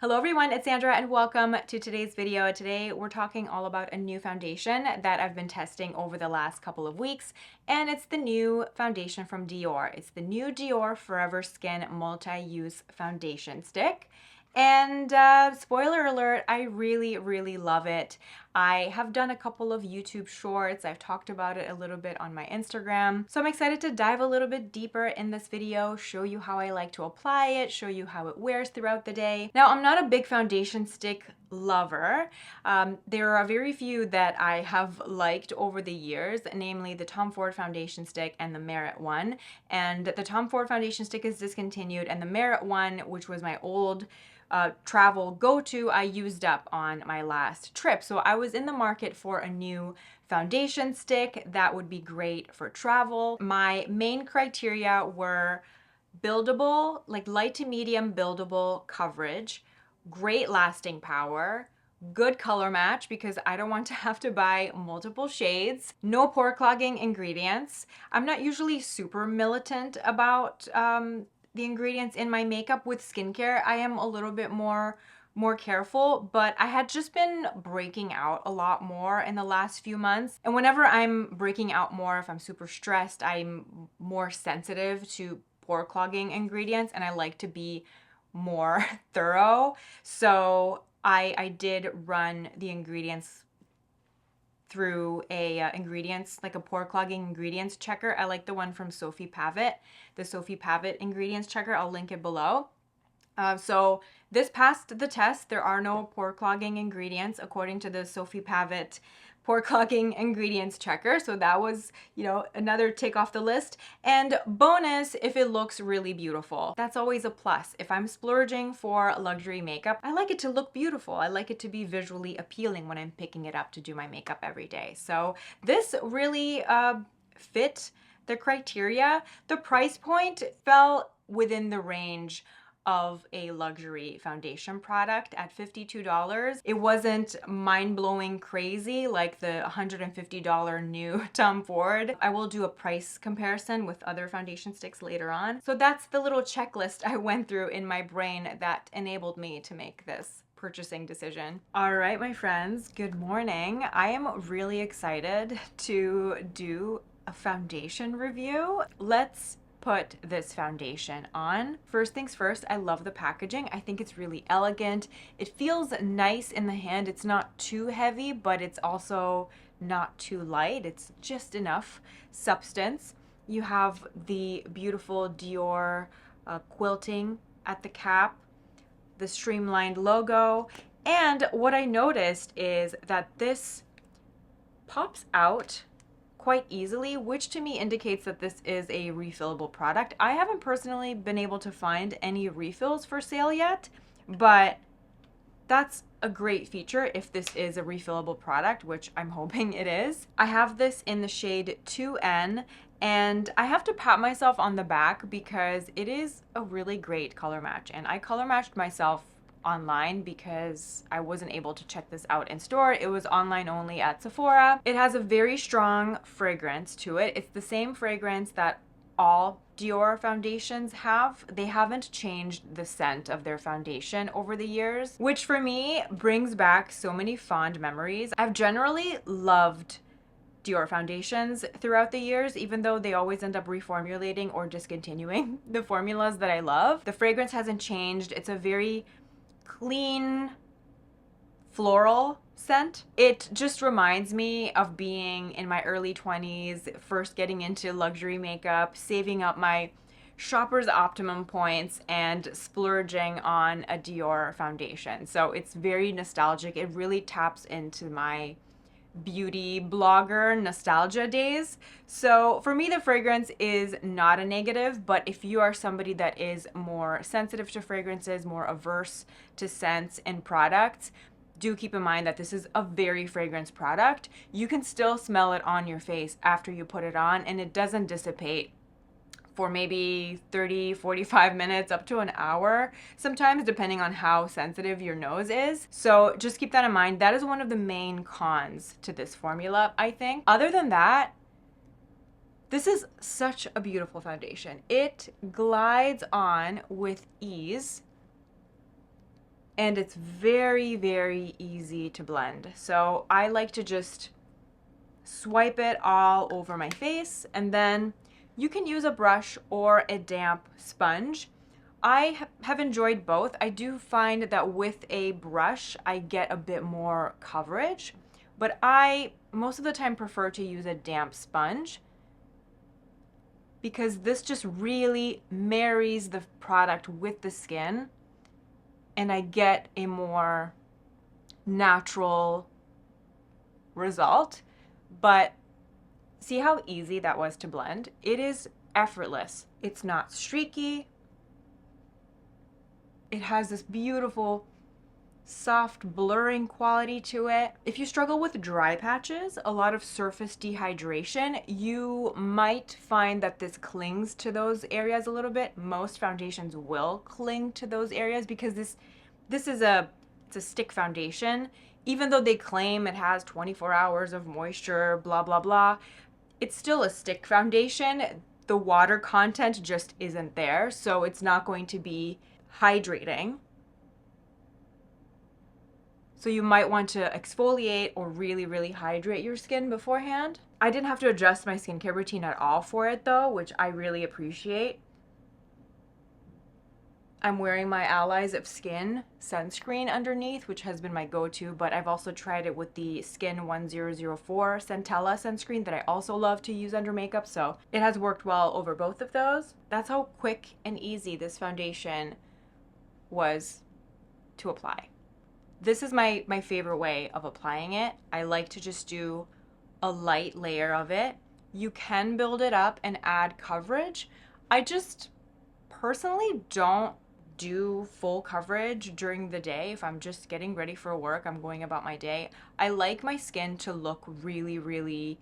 Hello everyone, it's Sandra and welcome to today's video. Today we're talking all about a new foundation that I've been testing over the last couple of weeks, and it's the new foundation from Dior. It's the new Dior Forever Skin Multi-Use Foundation Stick. And spoiler alert, I really love it. I have done a couple of YouTube shorts. I've talked about it a little bit on my Instagram. So I'm excited to dive a little bit deeper in this video, show you how I like to apply it, show you how it wears throughout the day. Now, I'm not a big foundation stick lover. There are very few that I have liked over the years, namely the Tom Ford foundation stick and the Merit one. And the Tom Ford foundation stick is discontinued, and the Merit one, which was my old travel go-to, I used up on my last trip. So I was in the market for a new foundation stick that would be great for travel. My main criteria were buildable, like light to medium buildable coverage, great lasting power, good color match because I don't want to have to buy multiple shades, no pore clogging ingredients. I'm not usually super militant about the ingredients in my makeup. With skincare, I am a little bit more careful, but I had just been breaking out a lot more in the last few months. And whenever I'm breaking out more, if I'm super stressed, I'm more sensitive to pore clogging ingredients, and I like to be more thorough. So I did run the ingredients through a ingredients, like a pore clogging ingredients checker. I like the one from Sofie Pavitt, the Sofie Pavitt ingredients checker. I'll link it below. So this passed the test. There are no pore clogging ingredients according to the Sofie Pavitt pore clogging ingredients checker. So that was, another tick off the list. And bonus, if it looks really beautiful. That's always a plus. If I'm splurging for luxury makeup, I like it to look beautiful. I like it to be visually appealing when I'm picking it up to do my makeup every day. So this really fit the criteria. The price point fell within the range of a luxury foundation product at $52. It wasn't mind-blowing crazy like the $150 new Tom Ford. I will do a price comparison with other foundation sticks later on. So that's the little checklist I went through in my brain that enabled me to make this purchasing decision. All right, my friends, good morning. I am really excited to do a foundation review. Let's put this foundation on. First things first, I love the packaging. I think it's really elegant. It feels nice in the hand. It's not too heavy, but it's also not too light. It's just enough substance. You have the beautiful Dior quilting at the cap, the streamlined logo, and what I noticed is that this pops out quite easily, which to me indicates that this is a refillable product. I haven't personally been able to find any refills for sale yet, but that's a great feature if this is a refillable product, which I'm hoping it is. I have this in the shade 2N, and I have to pat myself on the back because it is a really great color match, and I color matched myself online because I wasn't able to check this out in store. It was online only at Sephora. It has a very strong fragrance to it. It's the same fragrance that all Dior foundations have. They haven't changed the scent of their foundation over the years, which for me brings back so many fond memories. I've generally loved Dior foundations throughout the years, even though they always end up reformulating or discontinuing the formulas that I love. The fragrance hasn't changed. It's a very clean floral scent. It just reminds me of being in my early 20s, first getting into luxury makeup, saving up my shopper's optimum points and splurging on a Dior foundation. So it's very nostalgic. It really taps into my beauty blogger nostalgia days. So for me, the fragrance is not a negative, but if you are somebody that is more sensitive to fragrances, more averse to scents and products, do keep in mind that this is a very fragrance product. You can still smell it on your face after you put it on, and it doesn't dissipate for maybe 30, 45 minutes, up to an hour, sometimes depending on how sensitive your nose is. So just keep that in mind. That is one of the main cons to this formula, I think. Other than that, this is such a beautiful foundation. It glides on with ease. and it's very, very easy to blend. So I like to just swipe it all over my face, and then you can use a brush or a damp sponge. I have enjoyed both. I do find that with a brush, I get a bit more coverage, but I most of the time prefer to use a damp sponge because this just really marries the product with the skin, and I get a more natural result. But see how easy that was to blend? It is effortless. It's not streaky. It has this beautiful, soft blurring quality to it. If you struggle with dry patches, a lot of surface dehydration, you might find that this clings to those areas a little bit. Most foundations will cling to those areas because this is it's a stick foundation. Even though they claim it has 24 hours of moisture, blah, blah, blah, it's still a stick foundation. The water content just isn't there, so it's not going to be hydrating. So you might want to exfoliate or really, really hydrate your skin beforehand. I didn't have to adjust my skincare routine at all for it though, which I really appreciate. I'm wearing my Allies of Skin sunscreen underneath, which has been my go-to, but I've also tried it with the Skin 1004 Centella sunscreen that I also love to use under makeup, so it has worked well over both of those. That's how quick and easy this foundation was to apply. This is my favorite way of applying it. I like to just do a light layer of it. You can build it up and add coverage. I just personally don't do full coverage during the day. If I'm just getting ready for work, I'm going about my day, I like my skin to look really, really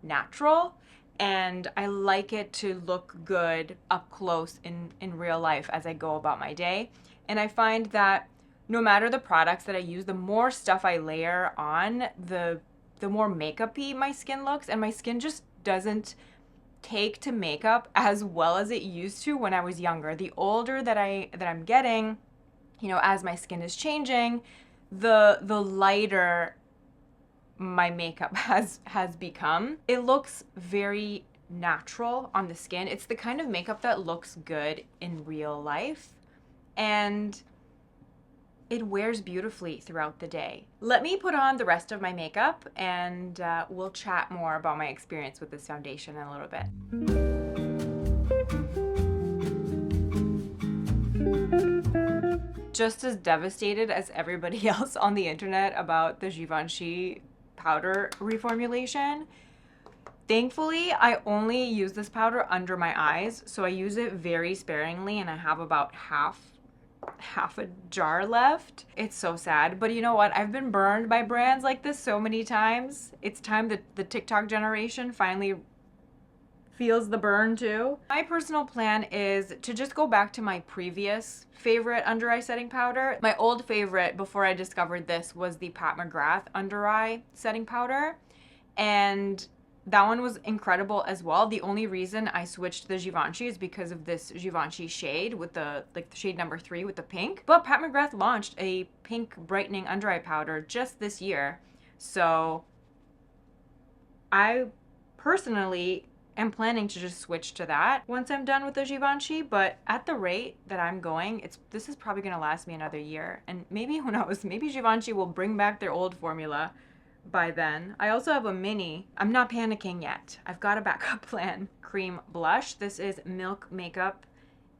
natural, and I like it to look good up close in real life as I go about my day. And I find that no matter the products that I use, the more stuff I layer on, the more makeup-y my skin looks, and my skin just doesn't take to makeup as well as it used to when I was younger. The older that I'm getting, you know, as my skin is changing, the lighter my makeup has become. It looks very natural on the skin. It's the kind of makeup that looks good in real life, and it wears beautifully throughout the day. Let me put on the rest of my makeup and we'll chat more about my experience with this foundation in a little bit. Just as devastated as everybody else on the internet about the Givenchy powder reformulation, thankfully, I only use this powder under my eyes, so I use it very sparingly, and I have about half a jar left. It's so sad, but you know what? I've been burned by brands like this so many times. It's time that the TikTok generation finally feels the burn too. My personal plan is to just go back to my previous favorite under eye setting powder. My old favorite before I discovered this was the Pat McGrath under eye setting powder, and that one was incredible as well. The only reason I switched to the Givenchy is because of this Givenchy shade with the shade number 3 with the pink. But Pat McGrath launched a pink brightening under eye powder just this year. So I personally am planning to just switch to that once I'm done with the Givenchy, but at the rate that I'm going, this is probably gonna last me another year. And maybe, who knows, maybe Givenchy will bring back their old formula by then. I also have a mini. I'm not panicking yet. I've got a backup plan. Cream blush. This is Milk Makeup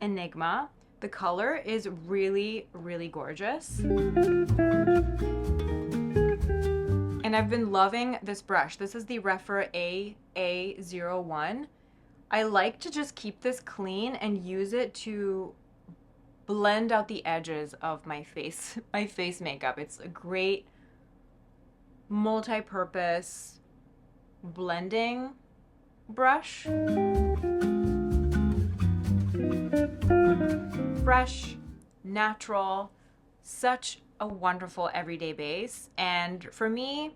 Enigma. The color is really, really gorgeous. And I've been loving this brush. This is the Refer AA01. I like to just keep this clean and use it to blend out the edges of my face makeup. It's a great multi-purpose blending brush. Fresh, natural, such a wonderful everyday base. And for me,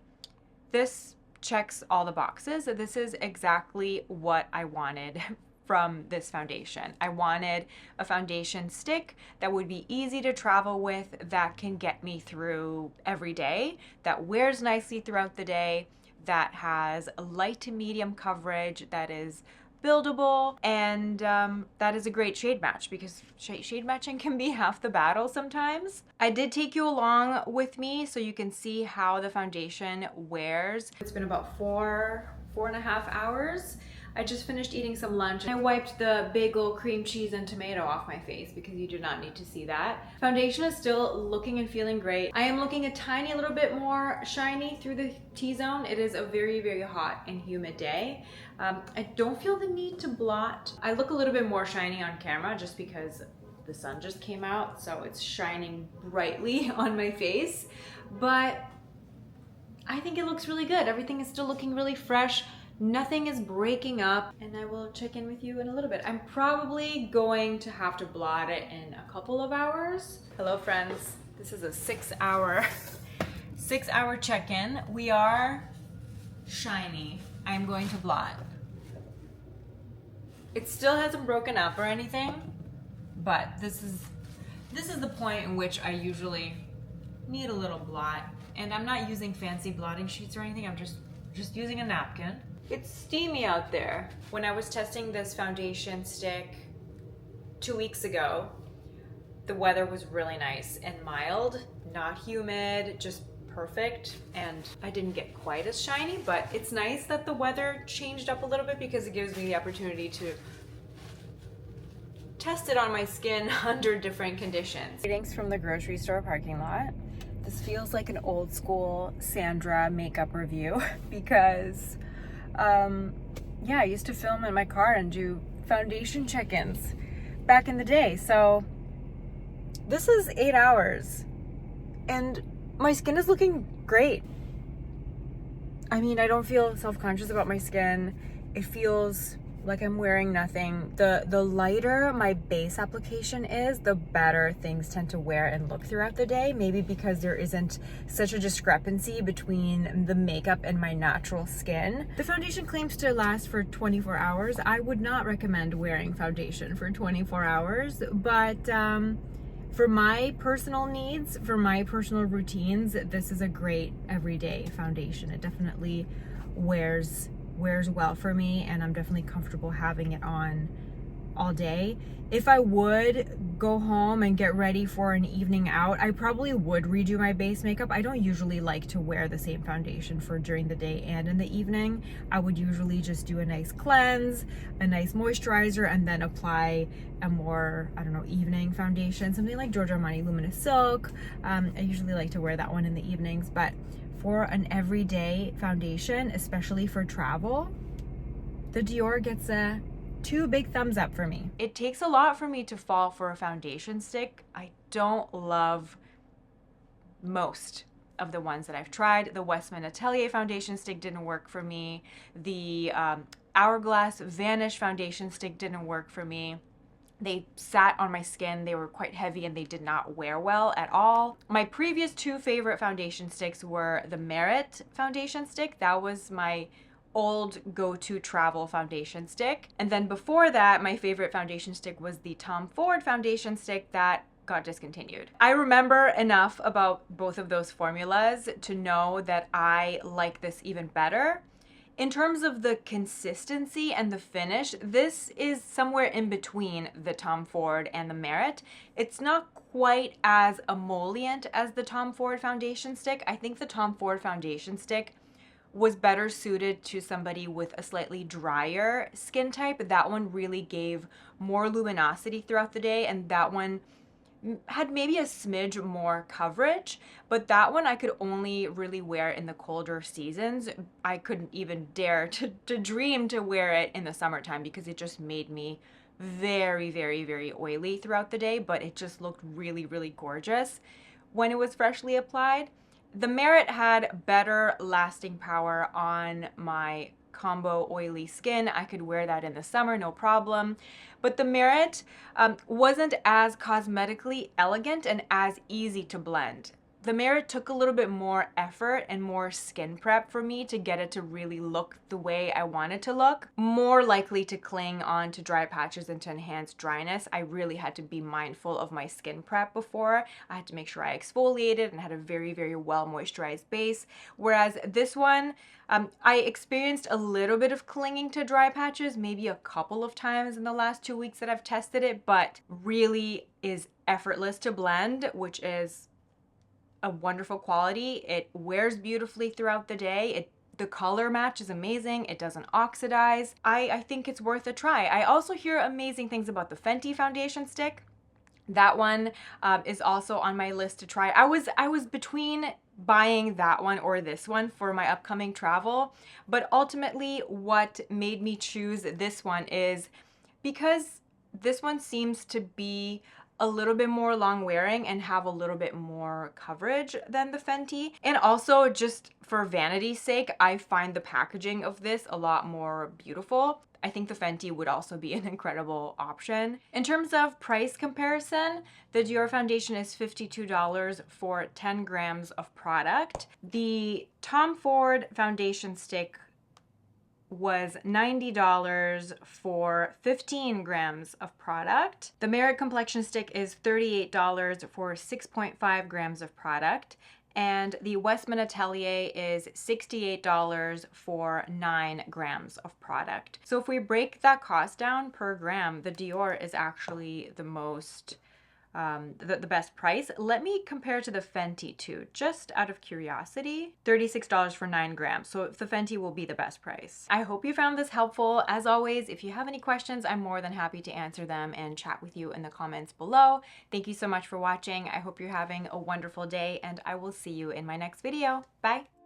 this checks all the boxes. This is exactly what I wanted from this foundation. I wanted a foundation stick that would be easy to travel with, that can get me through every day, that wears nicely throughout the day, that has light to medium coverage, that is buildable, and that is a great shade match, because shade matching can be half the battle sometimes. I did take you along with me so you can see how the foundation wears. It's been about four and a half hours. I just finished eating some lunch. I wiped the bagel, cream cheese, and tomato off my face because you do not need to see that. Foundation is still looking and feeling great. I am looking a tiny little bit more shiny through the T-zone. It is a very, very hot and humid day. I don't feel the need to blot. I look a little bit more shiny on camera just because the sun just came out, so it's shining brightly on my face. But I think it looks really good. Everything is still looking really fresh. Nothing is breaking up, and I will check in with you in a little bit. I'm probably going to have to blot it in a couple of hours. Hello friends, this is a 6-hour check-in. We are shiny. I'm going to blot. It still hasn't broken up or anything, but this is the point in which I usually need a little blot, and I'm not using fancy blotting sheets or anything. I'm just using a napkin. It's steamy out there. When I was testing this foundation stick 2 weeks ago, the weather was really nice and mild, not humid, just perfect, and I didn't get quite as shiny, but it's nice that the weather changed up a little bit because it gives me the opportunity to test it on my skin under different conditions. Greetings from the grocery store parking lot. This feels like an old school Sandra makeup review because yeah, I used to film in my car and do foundation check-ins back in the day. So this is 8 hours and my skin is looking great. I mean, I don't feel self-conscious about my skin. It feels like I'm wearing nothing. The lighter my base application is, the better things tend to wear and look throughout the day. Maybe because there isn't such a discrepancy between the makeup and my natural skin. The foundation claims to last for 24 hours. I would not recommend wearing foundation for 24 hours, but for my personal needs, for my personal routines, this is a great everyday foundation. It definitely wears well for me, and I'm definitely comfortable having it on all day. If I would go home and get ready for an evening out, I probably would redo my base makeup. I don't usually like to wear the same foundation for during the day and in the evening. I would usually just do a nice cleanse, a nice moisturizer, and then apply a more, I don't know, evening foundation, something like Giorgio Armani Luminous Silk. I usually like to wear that one in the evenings, but for an everyday foundation, especially for travel, the Dior gets a 2 big thumbs up for me. It takes a lot for me to fall for a foundation stick. I don't love most of the ones that I've tried. The Westman Atelier foundation stick didn't work for me. The Hourglass Vanish foundation stick didn't work for me. They sat on my skin, they were quite heavy, and they did not wear well at all. My previous 2 favorite foundation sticks were the Merit foundation stick. That was my old go-to travel foundation stick. And then before that, my favorite foundation stick was the Tom Ford foundation stick that got discontinued. I remember enough about both of those formulas to know that I like this even better. In terms of the consistency and the finish, this is somewhere in between the Tom Ford and the Merit. It's not quite as emollient as the Tom Ford foundation stick. I think the Tom Ford foundation stick was better suited to somebody with a slightly drier skin type. That one really gave more luminosity throughout the day, and that one had maybe a smidge more coverage, but that one I could only really wear in the colder seasons. I couldn't even dare to dream to wear it in the summertime because it just made me very, very, very oily throughout the day, but it just looked really, really gorgeous when it was freshly applied. The Merit had better lasting power on my combo oily skin. I could wear that in the summer, no problem. But the Merit wasn't as cosmetically elegant and as easy to blend The Merit took a little bit more effort and more skin prep for me to get it to really look the way I want it to look. More likely to cling on to dry patches and to enhance dryness. I really had to be mindful of my skin prep before. I had to make sure I exfoliated and had a very, very well moisturized base. Whereas this one, I experienced a little bit of clinging to dry patches, maybe a couple of times in the last 2 weeks that I've tested it, but really is effortless to blend, which is a wonderful quality. It wears beautifully throughout the day. The color match is amazing. It doesn't oxidize. I think it's worth a try. I also hear amazing things about the Fenty foundation stick. That one is also on my list to try. I was between buying that one or this one for my upcoming travel, but ultimately what made me choose this one is because this one seems to be a little bit more long wearing and have a little bit more coverage than the Fenty. And also just for vanity's sake, I find the packaging of this a lot more beautiful. I think the Fenty would also be an incredible option. In terms of price comparison, the Dior foundation is $52 for 10 grams of product. The Tom Ford foundation stick was $90 for 15 grams of product. The Merit complexion stick is $38 for 6.5 grams of product. And the Westman Atelier is $68 for 9 grams of product. So if we break that cost down per gram, the Dior is actually the most the best price. Let me compare to the Fenty too, just out of curiosity. $36 for 9 grams. So the Fenty will be the best price. I hope you found this helpful. As always, if you have any questions, I'm more than happy to answer them and chat with you in the comments below. Thank you so much for watching. I hope you're having a wonderful day and I will see you in my next video. Bye.